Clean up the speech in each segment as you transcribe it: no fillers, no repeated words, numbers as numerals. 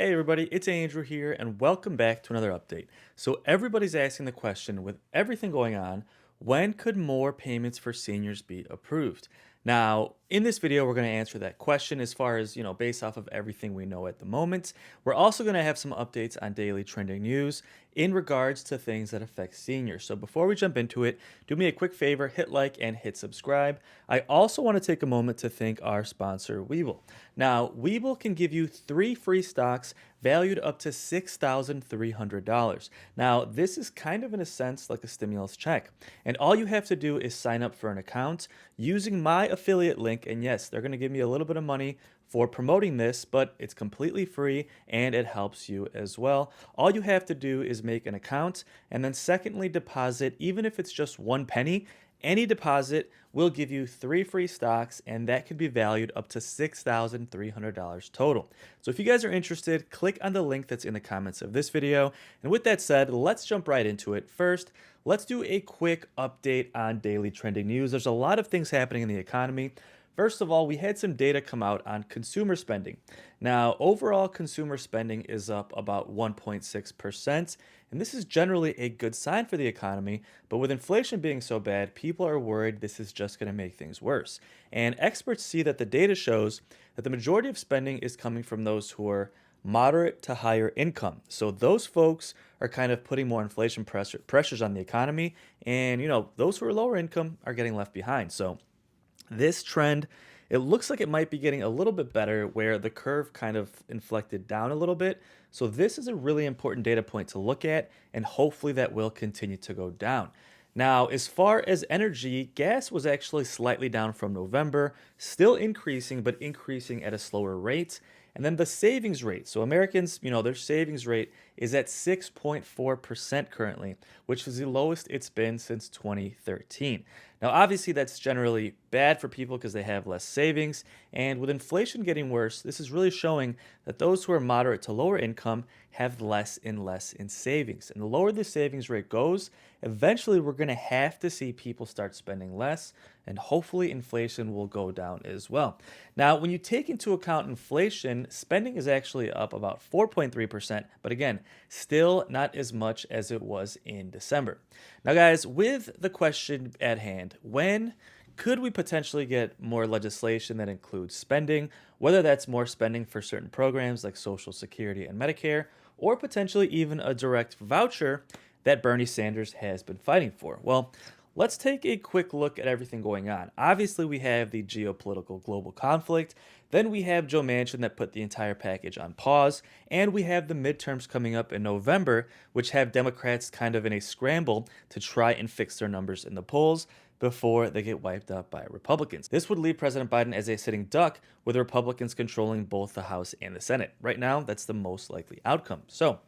Hey everybody, it's Andrew here, and welcome back to another update. So everybody's asking the question, with everything going on, when could more payments for seniors be approved? Now, in this video, we're going to answer that question as far as, based off of everything we know at the moment. We're also going to have some updates on daily trending news in regards to things that affect seniors. So before we jump into it, do me a quick favor, hit like and hit subscribe. I also want to take a moment to thank our sponsor, Webull. Now, Webull can give you 3 free stocks valued up to $6,300. Now, this is kind of in a sense like a stimulus check. And all you have to do is sign up for an account using my affiliate link. And yes, they're going to give me a little bit of money for promoting this, but it's completely free and it helps you as well. All you have to do is make an account and then secondly deposit, even if it's just 1 penny. Any deposit will give you 3 free stocks, and that could be valued up to $6,300 total. So if you guys are interested, click on the link that's in the comments of this video. And with that said, let's jump right into it. First, let's do a quick update on daily trending news. There's a lot of things happening in the economy. First of all, we had some data come out on consumer spending. Now, overall consumer spending is up about 1.6%, and this is generally a good sign for the economy, but with inflation being so bad, people are worried this is just going to make things worse. And experts see that the data shows that the majority of spending is coming from those who are moderate to higher income. So those folks are kind of putting more inflation pressures on the economy, and those who are lower income are getting left behind. So this trend, it looks like it might be getting a little bit better where the curve kind of inflected down a little bit. So this is a really important data point to look at, and hopefully that will continue to go down. Now, as far as energy, gas was actually slightly down from November, still increasing, but increasing at a slower rate. And then the savings rate. So Americans, their savings rate is at 6.4% currently, which is the lowest it's been since 2013. Now, obviously, that's generally bad for people because they have less savings. And with inflation getting worse, this is really showing that those who are moderate to lower income have less and less in savings. And the lower the savings rate goes, eventually we're going to have to see people start spending less, and hopefully inflation will go down as well. Now, when you take into account inflation, spending is actually up about 4.3%, but again, still not as much as it was in December. Now, guys, with the question at hand, when could we potentially get more legislation that includes spending, whether that's more spending for certain programs like Social Security and Medicare, or potentially even a direct voucher that Bernie Sanders has been fighting for? Well, let's take a quick look at everything going on. Obviously, we have the geopolitical global conflict. Then we have Joe Manchin that put the entire package on pause. And we have the midterms coming up in November, which have Democrats kind of in a scramble to try and fix their numbers in the polls before they get wiped out by Republicans. This would leave President Biden as a sitting duck, with Republicans controlling both the House and the Senate. Right now, that's the most likely outcome. So,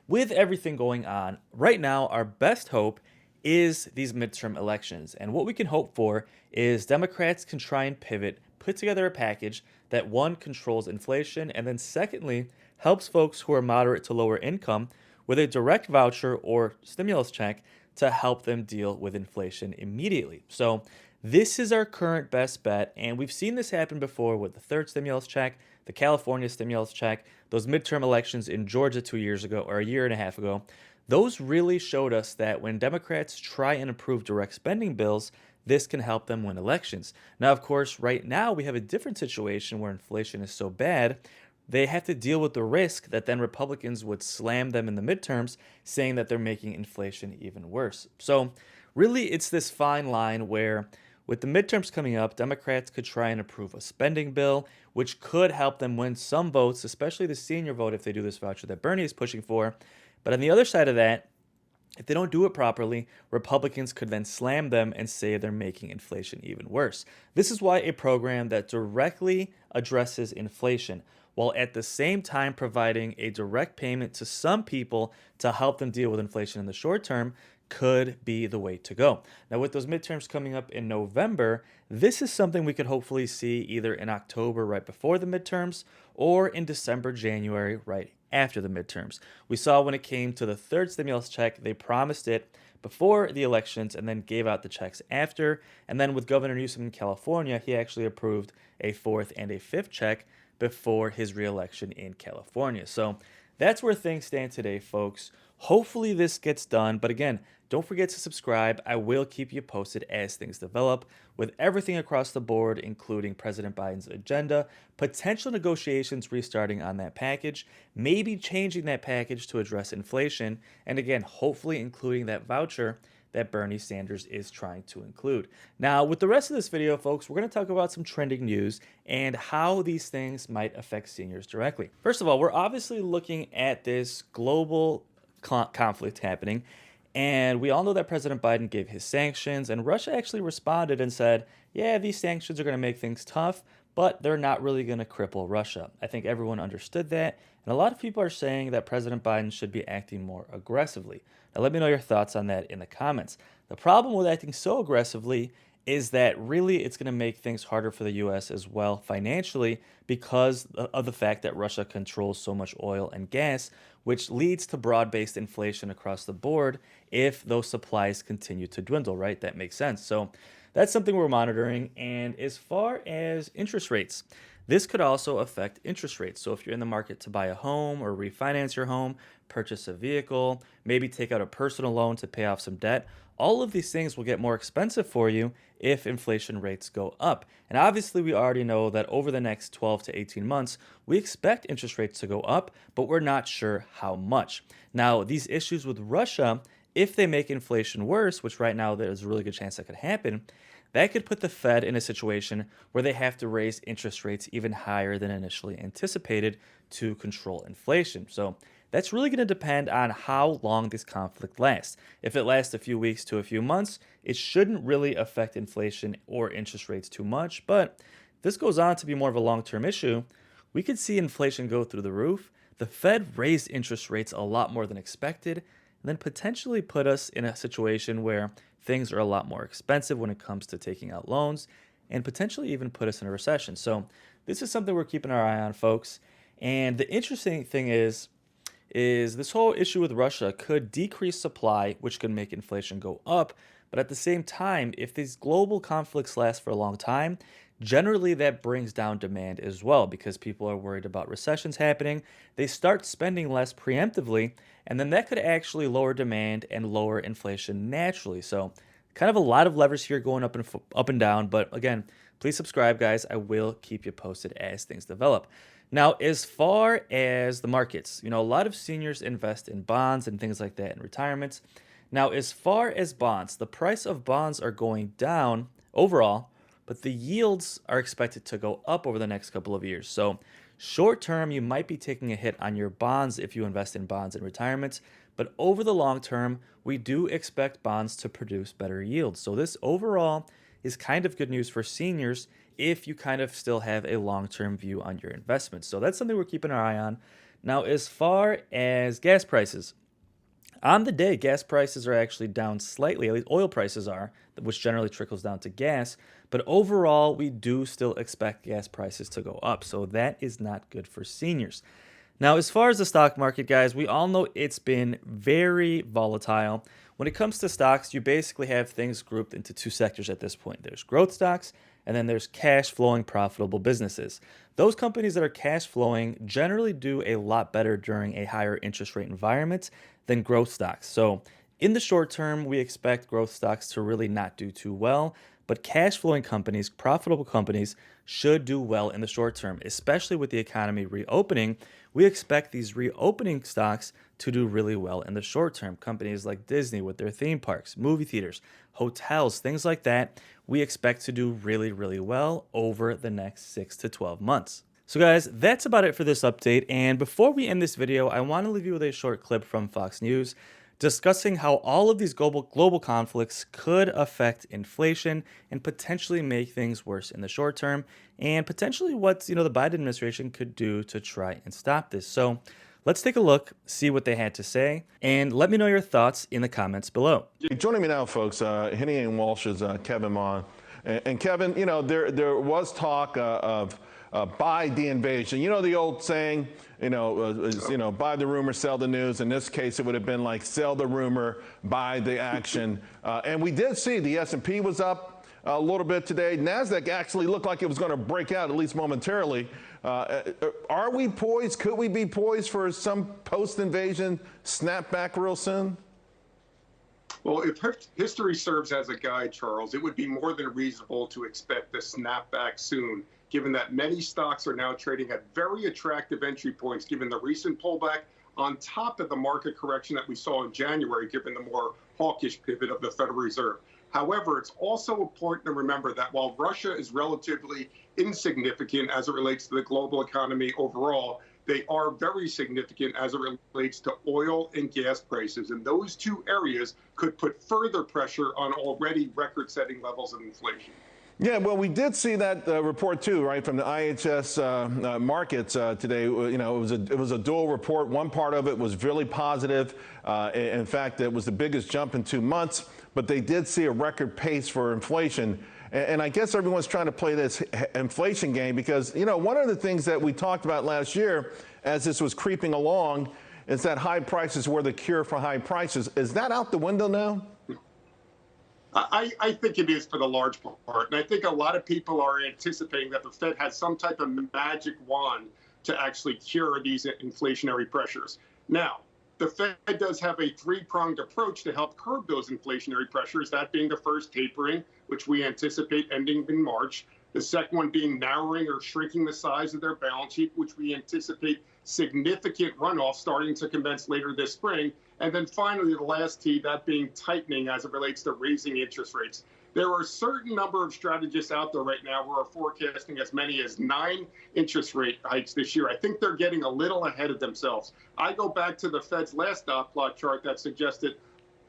with everything going on, right now, our best hope is these midterm elections. And what we can hope for is Democrats can try and pivot, put together a package that one, controls inflation, and then secondly, helps folks who are moderate to lower income with a direct voucher or stimulus check to help them deal with inflation immediately. So this is our current best bet, and we've seen this happen before with the third stimulus check, the California stimulus check, those midterm elections in Georgia 2 years ago, or a year and a half ago. Those really showed us that when Democrats try and approve direct spending bills, this can help them win elections. Now, of course, right now we have a different situation where inflation is so bad, they have to deal with the risk that then Republicans would slam them in the midterms, saying that they're making inflation even worse. So, really, it's this fine line where, with the midterms coming up, Democrats could try and approve a spending bill, which could help them win some votes, especially the senior vote if they do this voucher that Bernie is pushing for. But on the other side of that, if they don't do it properly, Republicans could then slam them and say they're making inflation even worse. This is why a program that directly addresses inflation, while at the same time providing a direct payment to some people to help them deal with inflation in the short term, could be the way to go. Now, with those midterms coming up in November, this is something we could hopefully see either in October right before the midterms or in December, January right after the midterms. We saw when it came to the third stimulus check, they promised it before the elections and then gave out the checks after. And then with Governor Newsom in California, he actually approved a fourth and a fifth check before his reelection in California. So that's where things stand today, folks. Hopefully this gets done. But again, don't forget to subscribe. I will keep you posted as things develop with everything across the board, including President Biden's agenda, potential negotiations restarting on that package, maybe changing that package to address inflation, and again, hopefully including that voucher that Bernie Sanders is trying to include. Now, with the rest of this video, folks, we're going to talk about some trending news and how these things might affect seniors directly. First of all, we're obviously looking at this global conflict happening, and we all know that President Biden gave his sanctions, and Russia actually responded and said, yeah, these sanctions are going to make things tough, but they're not really going to cripple Russia. I think everyone understood that, and a lot of people are saying that President Biden should be acting more aggressively. Now, let me know your thoughts on that in the comments. The problem with acting so aggressively is that really it's going to make things harder for the U.S. as well financially because of the fact that Russia controls so much oil and gas, which leads to broad-based inflation across the board if those supplies continue to dwindle, right? That makes sense. So that's something we're monitoring. And as far as interest rates, this could also affect interest rates. So if you're in the market to buy a home or refinance your home, purchase a vehicle, maybe take out a personal loan to pay off some debt, all of these things will get more expensive for you if inflation rates go up. And obviously, we already know that over the next 12 to 18 months, we expect interest rates to go up, but we're not sure how much. Now, these issues with Russia, if they make inflation worse, which right now there's a really good chance that could happen, that could put the Fed in a situation where they have to raise interest rates even higher than initially anticipated to control inflation. So that's really going to depend on how long this conflict lasts. If it lasts a few weeks to a few months, it shouldn't really affect inflation or interest rates too much. But if this goes on to be more of a long-term issue, we could see inflation go through the roof. The Fed raised interest rates a lot more than expected, and then potentially put us in a situation where things are a lot more expensive when it comes to taking out loans, and potentially even put us in a recession. So this is something we're keeping our eye on, folks. And the interesting thing is this whole issue with Russia could decrease supply, which could make inflation go up. But at the same time, if these global conflicts last for a long time, generally that brings down demand as well because people are worried about recessions happening. They start spending less preemptively, and then that could actually lower demand and lower inflation naturally. So kind of a lot of levers here going up and down. But again, please subscribe, guys. I will keep you posted as things develop. Now, as far as the markets, a lot of seniors invest in bonds and things like that in retirements. Now, as far as bonds, the price of bonds are going down overall, but the yields are expected to go up over the next couple of years. So short term, you might be taking a hit on your bonds if you invest in bonds in retirements, but over the long term, we do expect bonds to produce better yields. So this overall is kind of good news for seniors if you kind of still have a long-term view on your investments. So that's something we're keeping our eye on. Now, as far as gas prices, on the day, gas prices are actually down slightly, at least oil prices are, which generally trickles down to gas. But overall, we do still expect gas prices to go up. So that is not good for seniors. Now, as far as the stock market, guys, we all know it's been very volatile. When it comes to stocks, you basically have things grouped into two sectors at this point. There's growth stocks, and then there's cash flowing profitable businesses. Those companies that are cash flowing generally do a lot better during a higher interest rate environment than growth stocks. So in the short term, we expect growth stocks to really not do too well, but cash flowing companies, profitable companies, should do well in the short term, especially with the economy reopening. We expect these reopening stocks to do really well in the short term. Companies like Disney with their theme parks, movie theaters, hotels, things like that, we expect to do really, really well over the next 6 to 12 months. So guys, that's about it for this update. And before we end this video, I want to leave you with a short clip from Fox News discussing how all of these global conflicts could affect inflation and potentially make things worse in the short term, and potentially what the Biden administration could do to try and stop this. So let's take a look, see what they had to say, and let me know your thoughts in the comments below. Joining me now, folks, Henny and Walsh's Kevin Ma. And Kevin, there was talk of buy the invasion. The old saying, buy the rumor, sell the news. In this case, it would have been like sell the rumor, buy the action. And we did see the S&P was up a little bit today. NASDAQ actually looked like it was going to break out, at least momentarily. Are we poised? Could we be poised for some post-invasion snapback real soon? Well, if history serves as a guide, Charles, it would be more than reasonable to expect a snapback soon, given that many stocks are now trading at very attractive entry points, given the recent pullback on top of the market correction that we saw in January, given the more hawkish pivot of the Federal Reserve. However, it's also important to remember that while Russia is relatively insignificant as it relates to the global economy overall, they are very significant as it relates to oil and gas prices. And those two areas could put further pressure on already record-setting levels of inflation. Yeah, well, we did see that report too, right, from the IHS markets today. You know, it was a dual report. One part of it was really positive. In fact, it was the biggest jump in 2 months. But they did see a record pace for inflation. And I guess everyone's trying to play this inflation game because, you know, one of the things that we talked about last year as this was creeping along is that high prices were the cure for high prices. Is that out the window now? I think it is for the large part. And I think a lot of people are anticipating that the Fed has some type of magic wand to actually cure these inflationary pressures. Now, the Fed does have a three-pronged approach to help curb those inflationary pressures, that being the first tapering, which we anticipate ending in March. The second one being narrowing or shrinking the size of their balance sheet, which we anticipate significant runoff starting to commence later this spring. And then finally, the last T, that being tightening as it relates to raising interest rates. There are a certain number of strategists out there right now who are forecasting as many as 9 interest rate hikes this year. I think they're getting a little ahead of themselves. I go back to the Fed's last dot plot chart that suggested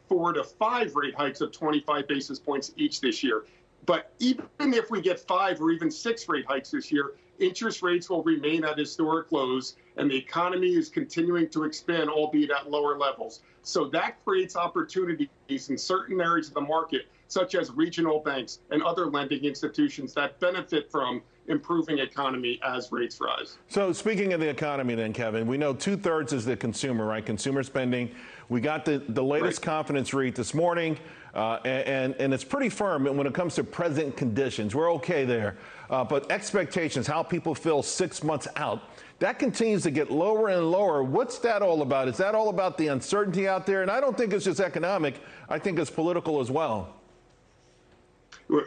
4 to 5 rate hikes of 25 basis points each this year. But even if we get 5 or even 6 rate hikes this year, interest rates will remain at historic lows, and the economy is continuing to expand, albeit at lower levels. So that creates opportunities in certain areas of the market, such as regional banks and other lending institutions that benefit from improving economy as rates rise. So speaking of the economy then, Kevin, we know 2/3 is the consumer, right? Consumer spending. We got the latest confidence read this morning, and it's pretty firm when it comes to present conditions. We're okay there. But expectations, how people feel 6 months out, that continues to get lower and lower. What's that all about? Is that all about the uncertainty out there? And I don't think it's just economic. I think it's political as well.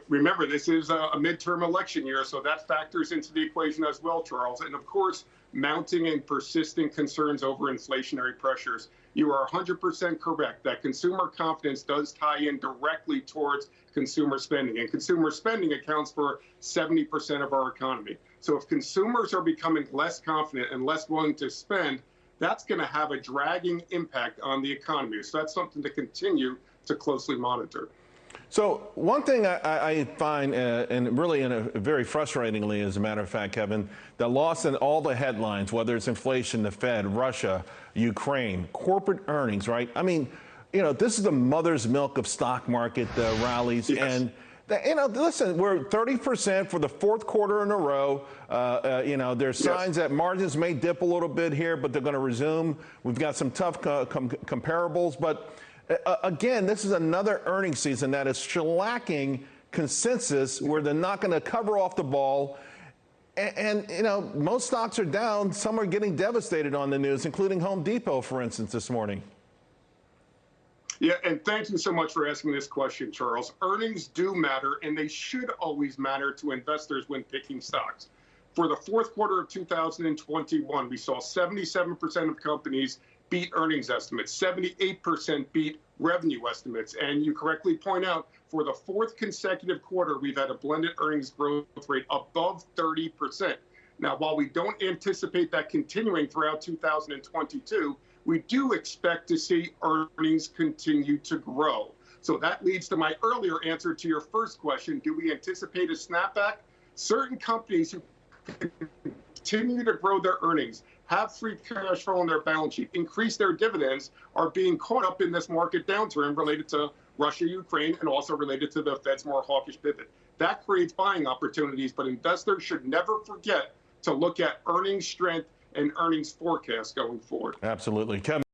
Remember, this is a midterm election year, so that factors into the equation as well, Charles. And of course, mounting and persistent concerns over inflationary pressures. You are 100% correct that consumer confidence does tie in directly towards consumer spending, and consumer spending accounts for 70% of our economy. So if consumers are becoming less confident and less willing to spend, that's going to have a dragging impact on the economy. So that's something to continue to closely monitor. So one thing I find, and really very frustratingly, as a matter of fact, Kevin, the loss in all the headlines, whether it's inflation, the Fed, Russia, Ukraine, corporate earnings, right? I mean, you know, this is the mother's milk of stock market rallies. Yes. And, you know, listen, we're 30% for the 4th quarter in a row. You know, there's signs that margins may dip a little bit here, but they're going to resume. We've got some tough comparables, but again, this is another earnings season that is shellacking consensus where they're not going to cover off the ball. And, you know, most stocks are down. Some are getting devastated on the news, including Home Depot, for instance, this morning. Yeah, and thank you so much for asking this question, Charles. Earnings do matter, and they should always matter to investors when picking stocks. For the 4th quarter of 2021, we saw 77% of companies beat earnings estimates, 78% beat revenue estimates. And you correctly point out, for the 4th consecutive quarter, we've had a blended earnings growth rate above 30%. Now, while we don't anticipate that continuing throughout 2022, we do expect to see earnings continue to grow. So that leads to my earlier answer to your first question. Do we anticipate a snapback? Certain companies who continue to grow their earnings, have free cash flow on their balance sheet, increase their dividends, are being caught up in this market downturn related to Russia, Ukraine, and also related to the Fed's more hawkish pivot. That creates buying opportunities, but investors should never forget to look at earnings strength and earnings forecasts going forward. Absolutely. Kevin.